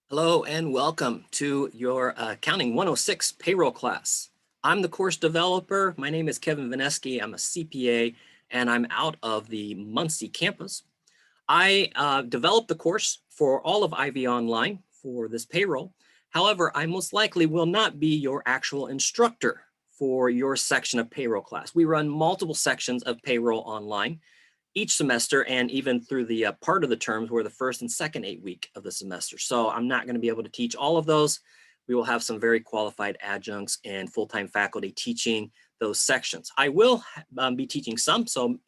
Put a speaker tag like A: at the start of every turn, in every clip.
A: Hello and welcome to your Accounting 106 payroll class. I'm the course developer. My name is Kevin Vineski. I'm a CPA and I'm out of the Muncie campus. I developed the course for all of Ivy Online for this payroll. However, I most likely will not be your actual instructor for your section of payroll class. We run multiple sections of payroll online each semester and even through the part of the terms where the first and second 8 week of the semester. So I'm not going to be able to teach all of those. We will have some very qualified adjuncts and full-time faculty teaching those sections. I will be teaching some. So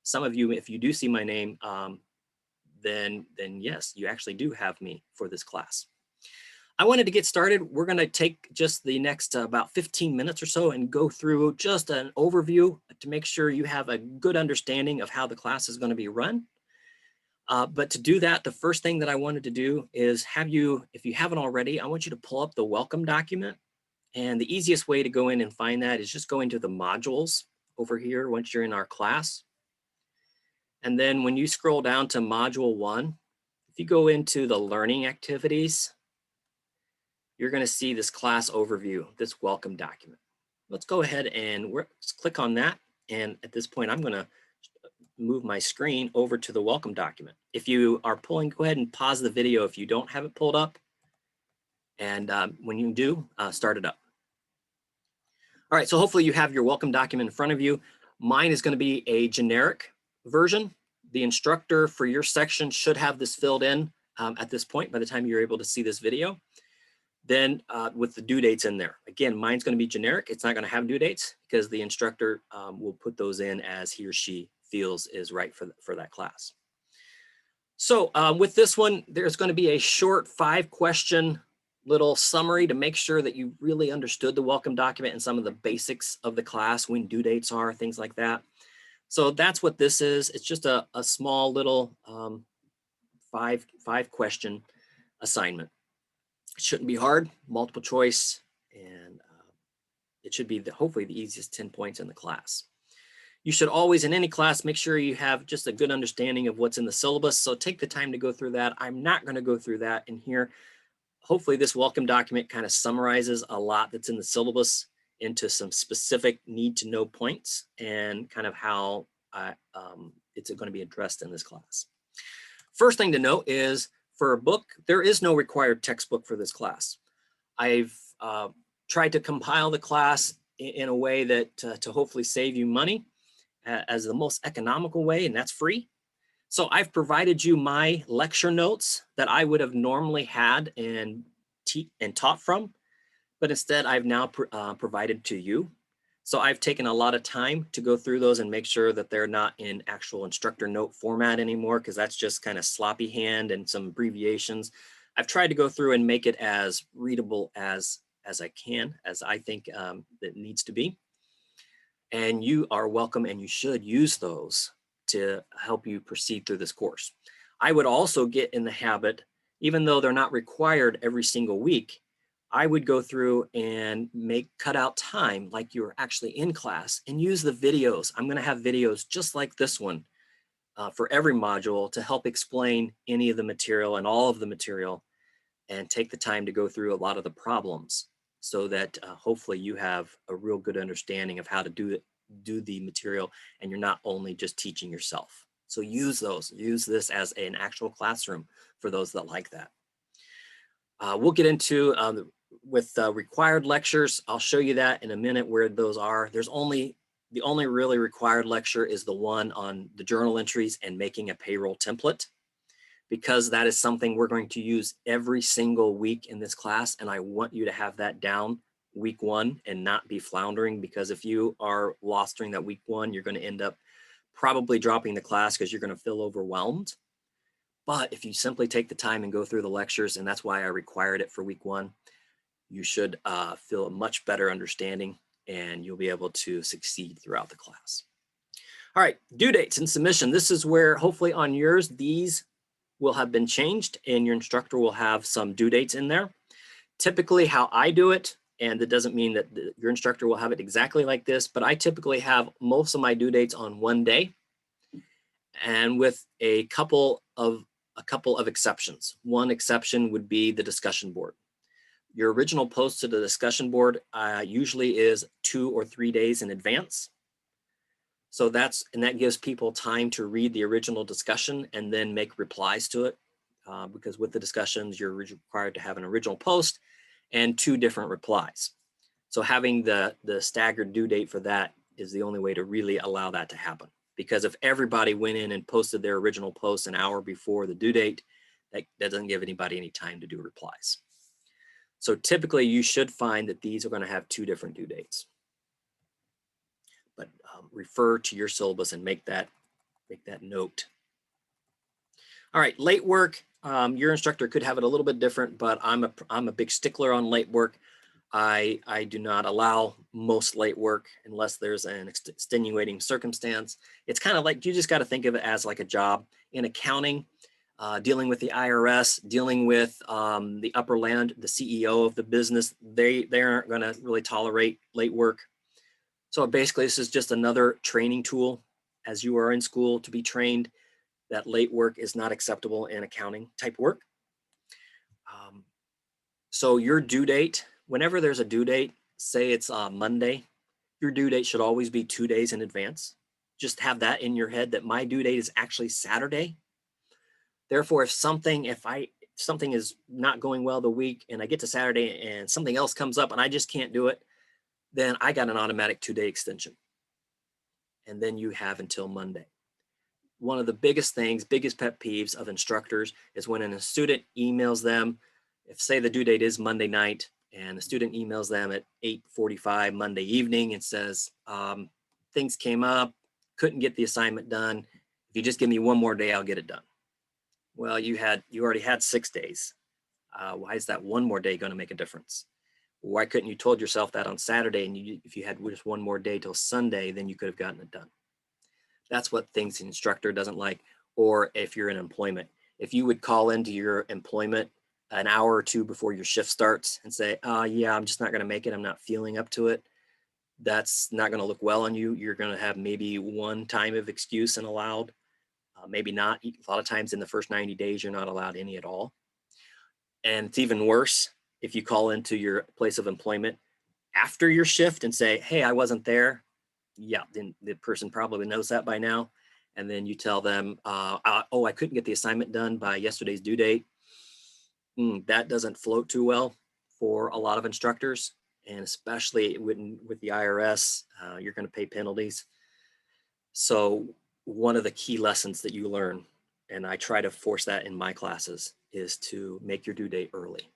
A: some of you, if you do see my name, then yes, you actually do have me for this class. I wanted to get started. We're going to take just the next about 15 minutes or so and go through just an overview to make sure you have a good understanding of how the class is going to be run. But to do that, the first thing that I wanted to do is have you, if you haven't already, I want you to pull up the welcome document. And the easiest way to go in and find that is just go into the modules over here once you're in our class. And then when you scroll down to module 1, if you go into the learning activities, you're going to see this class overview, this welcome document. Let's go ahead and let's click on that. And at this point, I'm going to move my screen over to the welcome document. If you are pulling, go ahead and pause the video if you don't have it pulled up. And when you do, start it up. All right, so hopefully you have your welcome document in front of you. Mine is going to be a generic version. The instructor for your section should have this filled in at this point by the time you're able to see this video. Then with the due dates in there. Again, mine's going to be generic. It's not going to have due dates because the instructor will put those in as he or she feels is right for that class. So with this one, there's going to be a short 5-question little summary to make sure that you really understood the welcome document and some of the basics of the class, when due dates are, things like that. So that's what this is. It's just a small little 5-question assignment. It shouldn't be hard, multiple choice, and it should be hopefully the easiest 10 points in the class. You should always, in any class, make sure you have just a good understanding of what's in the syllabus. So take the time to go through that. I'm not going to go through that in here. Hopefully this welcome document kind of summarizes a lot that's in the syllabus into some specific need to know points and kind of how it's going to be addressed in this class. First thing to note is, for a book, there is no required textbook for this class. I've tried to compile the class in a way that to hopefully save you money as the most economical way, and that's free. So I've provided you my lecture notes that I would have normally had and taught from, but instead I've now provided to you. So I've taken a lot of time to go through those and make sure that they're not in actual instructor note format anymore, because that's just kind of sloppy hand and some abbreviations. I've tried to go through and make it as readable as I can, as I think it needs to be. And you are welcome and you should use those to help you proceed through this course. I would also get in the habit, even though they're not required every single week, I would go through and cut out time like you're actually in class and use the videos. I'm going to have videos just like this one for every module to help explain any of the material and all of the material, and take the time to go through a lot of the problems so that hopefully you have a real good understanding of how to do the material, and you're not only just teaching yourself. So use this as an actual classroom for those that like that. We'll get into with required lectures. I'll show you that in a minute where those are. The only really required lecture is the one on the journal entries and making a payroll template, because that is something we're going to use every single week in this class. And I want you to have that down week 1 and not be floundering, because if you are lost during that week 1, you're going to end up probably dropping the class because you're going to feel overwhelmed. But if you simply take the time and go through the lectures, and that's why I required it for week 1, you should feel a much better understanding and you'll be able to succeed throughout the class. All right, due dates and submission. This is where hopefully on yours, these will have been changed and your instructor will have some due dates in there. Typically how I do it, and it doesn't mean that your instructor will have it exactly like this, but I typically have most of my due dates on one day, and with a couple of a couple of exceptions. One exception would be the discussion board. Your original post to the discussion board usually is 2 or 3 days in advance. So that gives people time to read the original discussion and then make replies to it. Because with the discussions, you're required to have an original post and 2 different replies. So having the staggered due date for that is the only way to really allow that to happen. Because if everybody went in and posted their original post an hour before the due date, that doesn't give anybody any time to do replies. So typically you should find that these are going to have 2 different due dates. But refer to your syllabus and make that note. All right, late work. Your instructor could have it a little bit different, but I'm a big stickler on late work. I do not allow most late work unless there's an extenuating circumstance. It's kind of like, you just got to think of it as like a job in accounting, dealing with the IRS, dealing with the upper land, the CEO of the business. They aren't going to really tolerate late work. So basically, this is just another training tool as you are in school to be trained that late work is not acceptable in accounting type work. So your due date, whenever there's a due date, say it's Monday, your due date should always be 2 days in advance. Just have that in your head that my due date is actually Saturday. Therefore, if something is not going well the week and I get to Saturday and something else comes up and I just can't do it, then I got an automatic 2-day extension. And then you have until Monday. One of the biggest pet peeves of instructors is when a student emails them, if say the due date is Monday night and the student emails them at 8:45 Monday evening and says, things came up, couldn't get the assignment done. If you just give me 1 more day, I'll get it done. Well, you already had 6 days. Why is that 1 more day going to make a difference? Why couldn't you told yourself that on Saturday, and if you had just 1 more day till Sunday, then you could have gotten it done. That's what things the instructor doesn't like. Or if you're in employment, if you would call into your employment an hour or 2 before your shift starts and say, yeah, I'm just not going to make it, I'm not feeling up to it, that's not going to look well on you. You're going to have maybe 1 time of excuse and allowed, maybe not. A lot of times in the first 90 days, you're not allowed any at all. And it's even worse if you call into your place of employment after your shift and say, hey, I wasn't there. Yeah, then the person probably knows that by now. And then you tell them, oh, I couldn't get the assignment done by yesterday's due date. That doesn't float too well for a lot of instructors. And especially with the IRS, you're going to pay penalties. So one of the key lessons that you learn, and I try to force that in my classes, is to make your due date early.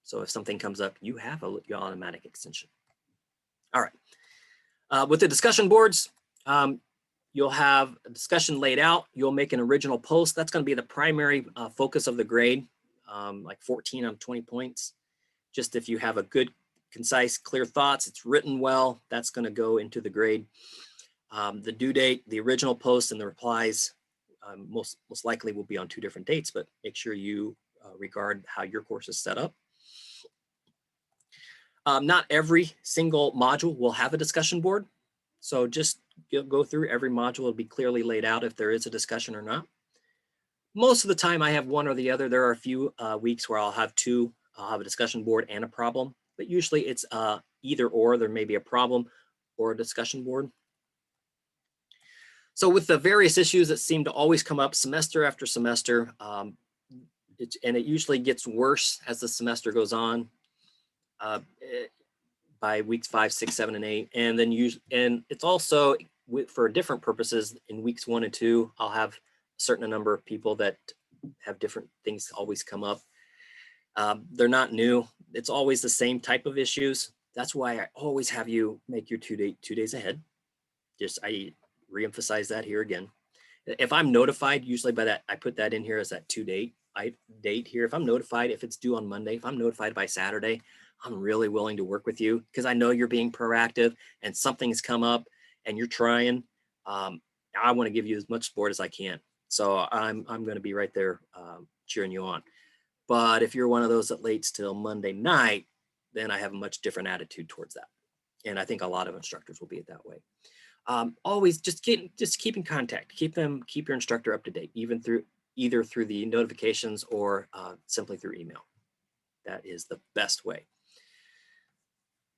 A: So if something comes up, you have your automatic extension. All right. With the discussion boards, you'll have a discussion laid out. You'll make an original post. That's going to be the primary focus of the grade, like 14 on 20 points. Just if you have a good, concise, clear thoughts, it's written well, that's going to go into the grade. The due date, the original post, and the replies most likely will be on 2 different dates, but make sure you regard how your course is set up. Not every single module will have a discussion board. So just go through every module. It'll be clearly laid out if there is a discussion or not. Most of the time I have one or the other. There are a few weeks where I'll have 2. I'll have a discussion board and a problem, but usually it's either or. There may be a problem or a discussion board. So with the various issues that seem to always come up semester after semester, and it usually gets worse as the semester goes on. By weeks 5, 6, 7, and 8, and then and it's also for different purposes. In weeks 1 and 2, I'll have a certain number of people that have different things always come up. They're not new. It's always the same type of issues. That's why I always have you make your 2 days ahead. I reemphasize that here again. If I'm notified, usually by that, I put that in here as that date here. If I'm notified, if it's due on Monday, if I'm notified by Saturday, I'm really willing to work with you because I know you're being proactive and something's come up and you're trying. I want to give you as much support as I can. So I'm going to be right there cheering you on. But if you're one of those that waits till Monday night, then I have a much different attitude towards that. And I think a lot of instructors will be it that way. Always just keep in contact. Keep your instructor up to date, even through either through the notifications or simply through email. That is the best way.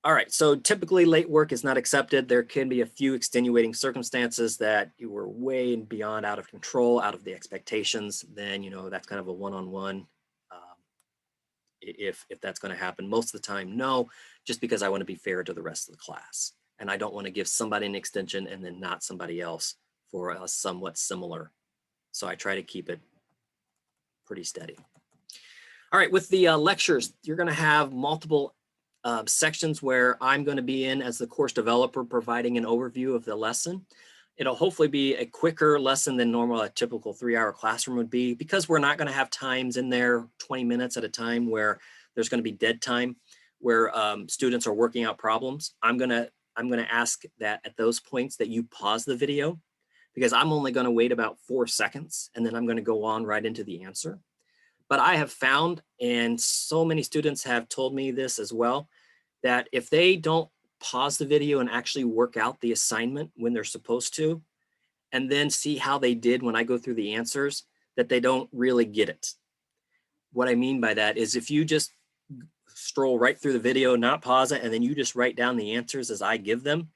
A: All right, so typically late work is not accepted. There can be a few extenuating circumstances that you were way and beyond out of control, out of the expectations. Then, you know, that's kind of a one-on-one. If that's going to happen. Most of the time, no, just because I want to be fair to the rest of the class. And I don't want to give somebody an extension and then not somebody else for a somewhat similar. So I try to keep it pretty steady. All right, with the lectures, you're going to have multiple sections where I'm going to be in as the course developer, providing an overview of the lesson. It'll hopefully be a quicker lesson than normal, a typical 3-hour classroom would be, because we're not going to have times in there 20 minutes at a time where there's going to be dead time, where students are working out problems. I'm going to ask that at those points that you pause the video, because I'm only going to wait about 4 seconds and then I'm going to go on right into the answer. But I have found, and so many students have told me this as well, that if they don't pause the video and actually work out the assignment when they're supposed to, and then see how they did when I go through the answers, that they don't really get it. What I mean by that is if you just stroll right through the video, not pause it, and then you just write down the answers as I give them,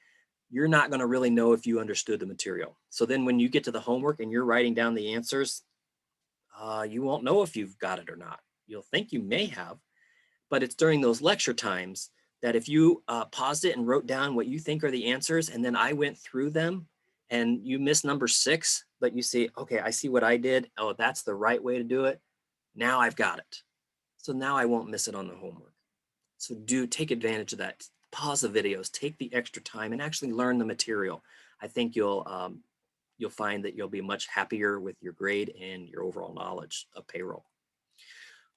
A: you're not going to really know if you understood the material. So then when you get to the homework and you're writing down the answers, you won't know if you've got it or not. You'll think you may have, but it's during those lecture times that if you paused it and wrote down what you think are the answers, and then I went through them and you missed number 6, but you see, okay, I see what I did. Oh, that's the right way to do it. Now I've got it. So now I won't miss it on the homework. So do take advantage of that. Pause the videos, take the extra time and actually learn the material. I think you'll find that you'll be much happier with your grade and your overall knowledge of payroll.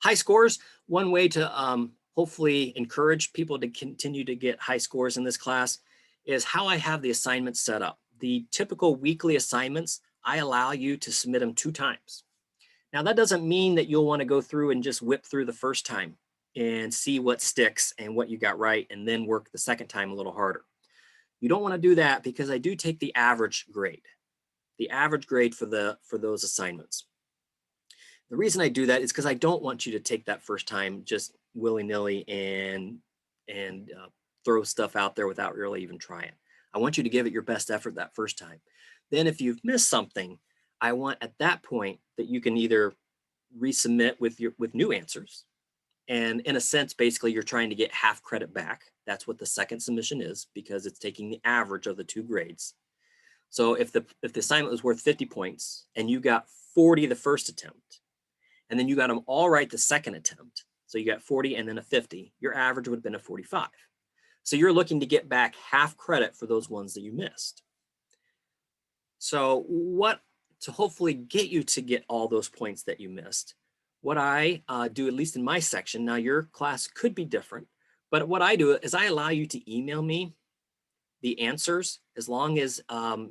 A: High scores, one way to hopefully encourage people to continue to get high scores in this class is how I have the assignments set up. The typical weekly assignments, I allow you to submit them 2 times. Now that doesn't mean that you'll want to go through and just whip through the first time and see what sticks and what you got right and then work the second time a little harder. You don't want to do that because I do take the average grade. The average grade for those assignments. The reason I do that is because I don't want you to take that first time just willy-nilly and throw stuff out there without really even trying. I want you to give it your best effort that first time. Then if you've missed something, I want at that point that you can either resubmit with new answers. And in a sense, basically you're trying to get half credit back. That's what the second submission is, because it's taking the average of the 2 grades. So if the assignment was worth 50 points and you got 40 the first attempt, and then you got them all right the second attempt, so you got 40 and then a 50, your average would have been a 45. So you're looking to get back half credit for those ones that you missed. So to hopefully get you to get all those points that you missed, what I do, at least in my section, now your class could be different, but what I do is I allow you to email me the answers, as long as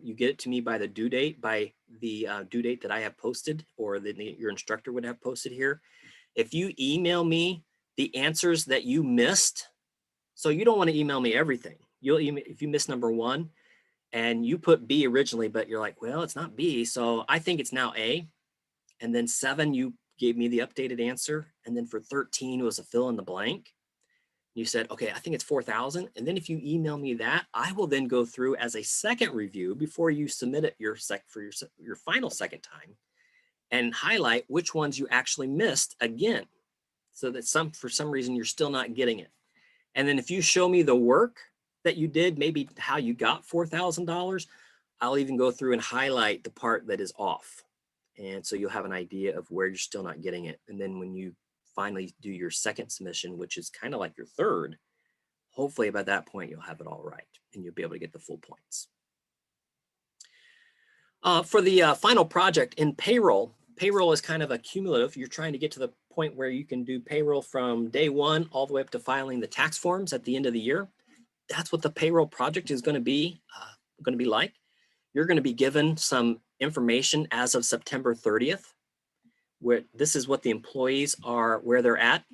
A: you get it to me by the due date, that I have posted, or that your instructor would have posted here. If you email me the answers that you missed, so you don't want to email me everything. If you miss number 1 and you put B originally, but you're like, well, it's not B, so I think it's now A. And then 7, you gave me the updated answer. And then for 13, it was a fill in the blank. You said, okay, I think it's 4,000. And then if you email me that, I will then go through as a second review before you submit it your final second time, and highlight which ones you actually missed again, so that for some reason you're still not getting it. And then if you show me the work that you did, maybe how you got $4,000, I'll even go through and highlight the part that is off. And so you'll have an idea of where you're still not getting it. And then when you finally do your second submission, which is kind of like your third, hopefully by that point you'll have it all right and you'll be able to get the full points. For the final project in payroll is kind of a cumulative. You're trying to get to the point where you can do payroll from day 1 all the way up to filing the tax forms at the end of the year. That's what the payroll project is going to be like. You're going to be given some information as of September 30th. Where this is what the employees are, where they're at.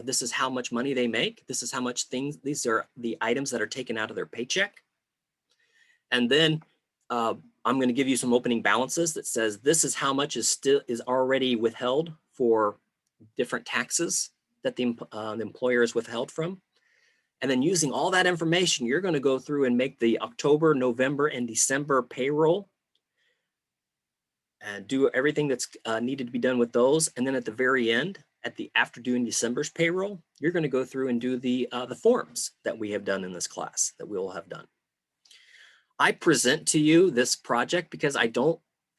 A: This is how much money they make. This is how much these are the items that are taken out of their paycheck. And then I'm going to give you some opening balances that says this is how much is already withheld for different taxes that the employer is withheld from. And then using all that information, you're going to go through and make the October, November, and December payroll and do everything that's needed to be done with those. And then at the very end, after doing December's payroll, you're going to go through and do the forms that we have done in this class that we will have done. I present to you this project because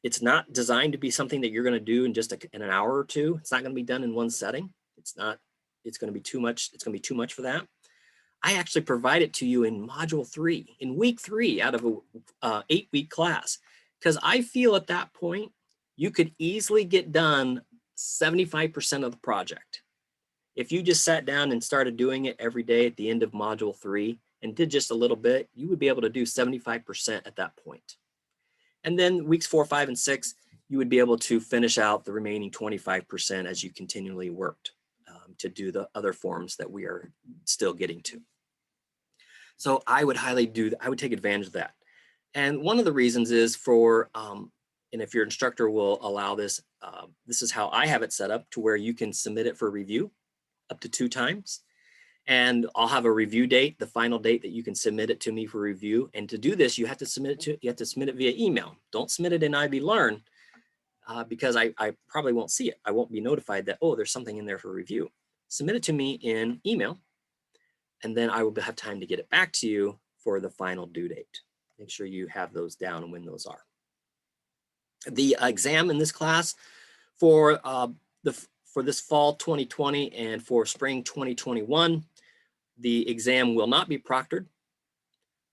A: it's not designed to be something that you're going to do in just in an hour or two. It's not going to be done in one setting. It's going to be too much. It's going to be too much for that. I actually provide it to you in module 3, in week 3 out of a 8-week class, because I feel at that point, you could easily get done 75% of the project. If you just sat down and started doing it every day at the end of module 3 and did just a little bit, you would be able to do 75% at that point. And then weeks 4, 5, and 6, you would be able to finish out the remaining 25% as you continually worked to do the other forms that we are still getting to. So I would take advantage of that. And one of the reasons is and if your instructor will allow this, this is how I have it set up to where you can submit it for review up to 2 times. And I'll have a review date, the final date that you can submit it to me for review. And to do this, you have to submit it via email. Don't submit it in IB Learn because I probably won't see it. I won't be notified that, oh, there's something in there for review. Submit it to me in email, and then I will have time to get it back to you for the final due date. Make sure you have those down and when those are. The exam in this class for this fall 2020 and for spring 2021, the exam will not be proctored.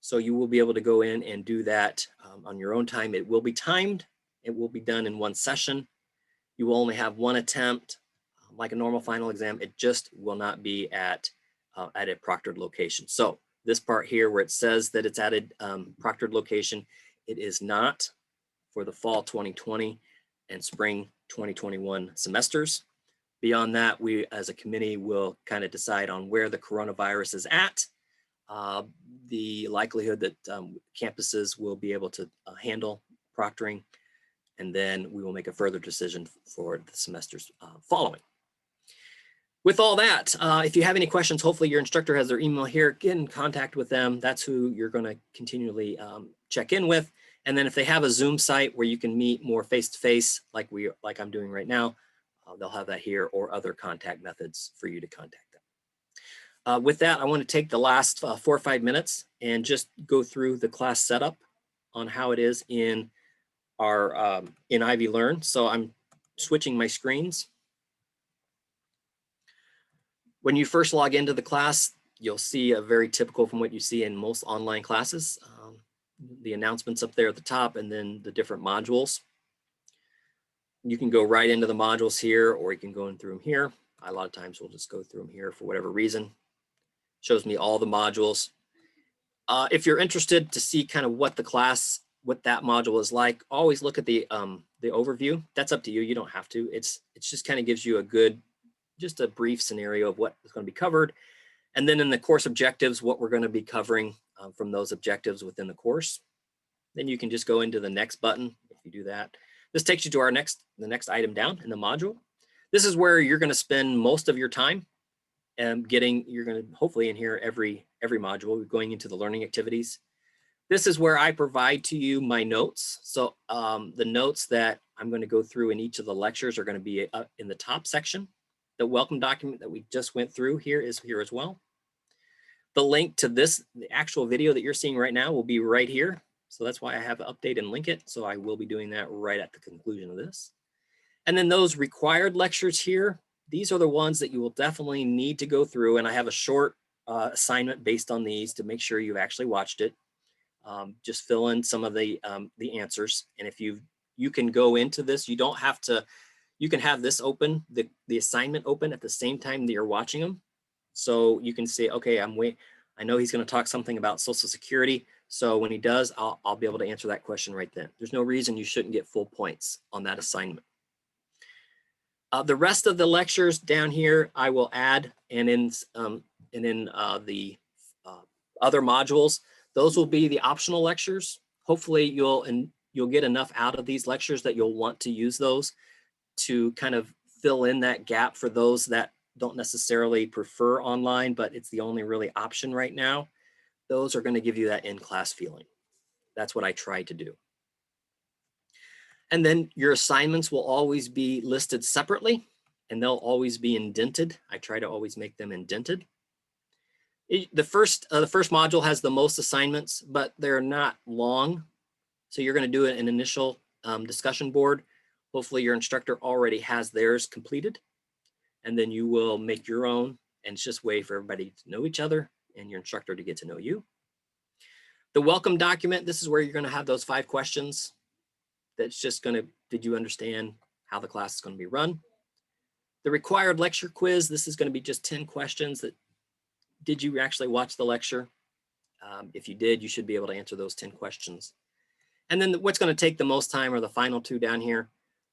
A: So you will be able to go in and do that on your own time. It will be timed. It will be done in one session. You will only have one attempt, like a normal final exam. It just will not be at a proctored location. So this part here where it says that it's at a proctored location, it is not for the fall 2020 and spring 2021 semesters. Beyond that, we as a committee will kind of decide on where the coronavirus is at, the likelihood that campuses will be able to handle proctoring, and then we will make a further decision for the semesters following. With all that, if you have any questions, hopefully your instructor has their email here. Get in contact with them. That's who you're going to continually check in with. And then if they have a Zoom site where you can meet more face-to-face, like I'm doing right now, they'll have that here or other contact methods for you to contact them. With that, I want to take the last 4 or 5 minutes and just go through the class setup on how it is in our in Ivy Learn. So I'm switching my screens. When you first log into the class, you'll see a very typical from what you see in most online classes, the announcements up there at the top and then the different modules. You can go right into the modules here, or you can go in through them here. A lot of times we'll just go through them here for whatever reason. Shows me all the modules. If you're interested to see kind of what that module is like, always look at the overview. That's up to you. You don't have to. It's just kind of gives you just a brief scenario of what is going to be covered. And then in the course objectives, what we're going to be covering from those objectives within the course. Then you can just go into the next button if you do that. This takes you to the next item down in the module. This is where you're going to spend most of your time and you're going to hopefully in here every module going into the learning activities. This is where I provide to you my notes. So the notes that I'm going to go through in each of the lectures are going to be in the top section. The welcome document that we just went through here is here as well. The link to the actual video that you're seeing right now will be right here. So that's why I have to update and link it. So I will be doing that right at the conclusion of this. And then those required lectures here, these are the ones that you will definitely need to go through. And I have a short assignment based on these to make sure you've actually watched it. Just fill in some of the answers. And if you can go into this, you don't have to, you can have this open, the assignment open at the same time that you're watching them. So you can say, okay, I know he's going to talk something about Social Security. So when he does, I'll be able to answer that question right then. There's no reason you shouldn't get full points on that assignment. The rest of the lectures down here, I will add, and in the other modules, those will be the optional lectures. Hopefully you'll you'll get enough out of these lectures that you'll want to use those to kind of fill in that gap for those that don't necessarily prefer online, but it's the only really option right now. Those are going to give you that in-class feeling. That's what I try to do. And then your assignments will always be listed separately, and they'll always be indented. I try to always make them indented. The first module has the most assignments, but they're not long. So you're going to do an initial discussion board. Hopefully your instructor already has theirs completed, and then you will make your own, and it's just a way for everybody to know each other and your instructor to get to know you. The welcome document, this is where you're going to have those 5 questions. That's just going to, did you understand how the class is going to be run? The required lecture quiz, this is going to be just 10 questions that, did you actually watch the lecture? If you did, you should be able to answer those 10 questions. And then what's going to take the most time are the final 2 down here.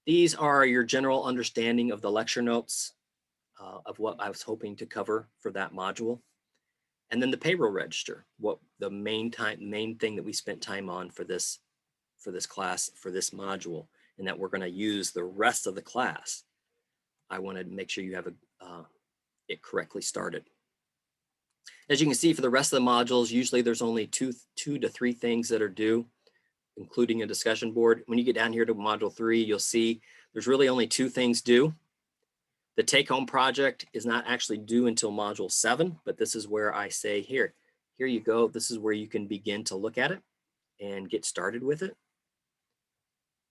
A: These are your general understanding of the lecture notes of what I was hoping to cover for that module. And then the payroll register, what the main thing that we spent time on for this class, for this module, and that we're going to use the rest of the class. I want to make sure you have it correctly started. As you can see, for the rest of the modules, usually there's only two to three things that are due, including a discussion board. When you get down here to module 3, you'll see there's really only 2 things due. The take-home project is not actually due until module 7, but this is where I say, here you go. This is where you can begin to look at it and get started with it.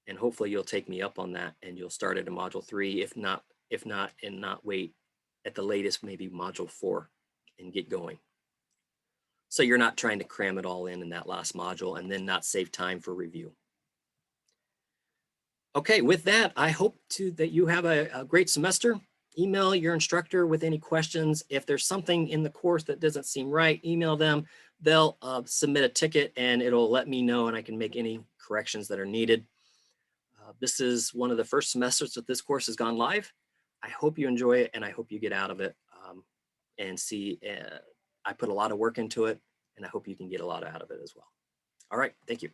A: And hopefully you'll take me up on that and you'll start at a module 3, if not, and not wait at the latest, maybe module 4 and get going. So you're not trying to cram it all in that last module and then not save time for review. Okay, with that, I hope that you have a great semester. Email your instructor with any questions. If there's something in the course that doesn't seem right, email them. They'll submit a ticket and it'll let me know and I can make any corrections that are needed. This is one of the first semesters that this course has gone live. I hope you enjoy it and I hope you get out of it and see I put a lot of work into it and I hope you can get a lot out of it as well. All right, thank you.